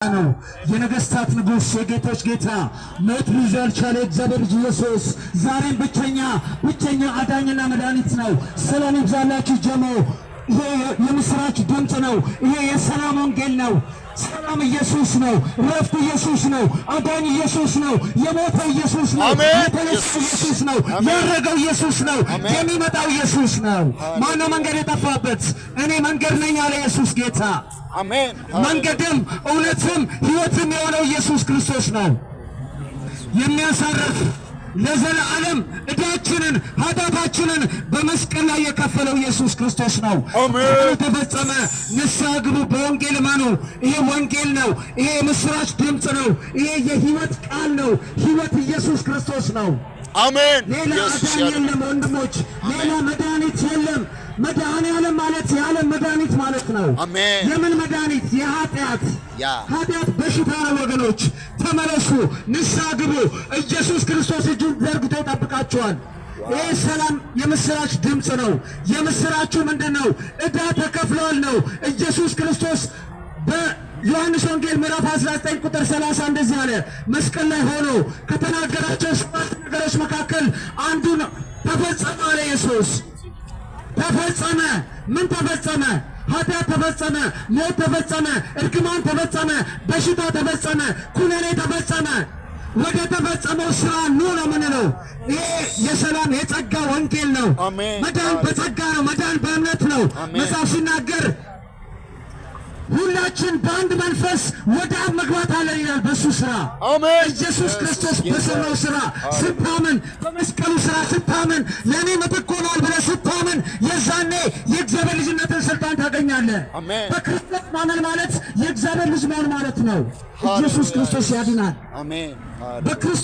ነው የነገስታት ንጉስ የጌቶች ጌታ ሞት ሊይዝ ያልቻለ እግዚአብሔር ኢየሱስ ዛሬም ብቸኛ አዳኝና መድኃኒት ነው። ሰላም ይብዛላችሁ ጀሞ። ይሄ የምስራች ድምጽ ነው። ይሄ የሰላም ወንጌል ነው። ሰላም ኢየሱስ ነው። ረፍት ኢየሱስ ነው። አዳኝ ኢየሱስ ነው። የሞተ ኢየሱስ ነው። የተነሳ ኢየሱስ ነው። ያረገው ኢየሱስ ነው። የሚመጣው ኢየሱስ ነው። ማነው መንገድ የጠፋበት? እኔ መንገድ ነኝ አለ ኢየሱስ ጌታ። አሜን። መንገድም እውነትም ሕይወትም የሆነው ኢየሱስ ክርስቶስ ነው። የሚያሳርፍ ለዘላለም ዕዳችንን ኃጢአታችንን በመስቀል ላይ የከፈለው ኢየሱስ ክርስቶስ ነው። አሜን። ተፈጸመ። ንስሐ ግቡ፣ በወንጌል እመኑ። ይሄ ወንጌል ነው። ይሄ የምስራች ድምጽ ነው። ይሄ የሕይወት ቃል ነው። ሕይወት ኢየሱስ ክርስቶስ ነው። አሜን። ሌላ አዳኝ የለም ወንድሞች፣ ሌላ መድኃኒት የለም። መድኃኔዓለም ማለት የዓለም መድኃኒት ማለት ነው። አሜን። የምን መድኃኒት? ኃጢአት በሽታ ነው ወገኖች። ተመለሱ፣ ንስሐ ግቡ። ኢየሱስ ክርስቶስ እጁን ዘርግቶ ይጠብቃችኋል። ይህ ሰላም የምስራች ድምፅ ነው። የምስራቹ ምንድን ነው? ዕዳ ተከፍሏል ነው። ኢየሱስ ክርስቶስ በዮሐንስ ወንጌል ምዕራፍ 19 ቁጥር 30 እንደዚህ አለ። መስቀል ላይ ሆኖ ከተናገራቸው 7 ነገሮች መካከል አንዱን ተፈጸመ አለ ኢየሱስ። ተፈጸመ። ምን ተፈጸመ? ኃጢአት ተፈጸመ፣ ሞት ተፈጸመ፣ እርግማን ተፈጸመ፣ በሽታ ተፈጸመ፣ ኩነኔ ተፈጸመ። ወደ ተፈጸመው ስራ ኑ ነው የምንለው። ይሄ የሰላም የጸጋ ወንጌል ነው። መዳን በጸጋ ነው። መዳን በእምነት ነው። መጽሐፍ ሲናገር ሁላችን በአንድ መንፈስ ወደ አብ መግባት አለን ይላል። በሱ ስራ ኢየሱስ ክርስቶስ በሰራው ስራ ስታምን፣ በመስቀሉ ስራ ስታምን፣ ለእኔ ምትክ ሆኗል ብለህ ስታምን፣ የዛኔ የእግዚአብሔር ልጅነትን ስልጣን ታገኛለህ። በክርስቶስ ማመን ማለት የእግዚአብሔር ልጅ መሆን ማለት ነው። ኢየሱስ ክርስቶስ ያድናል።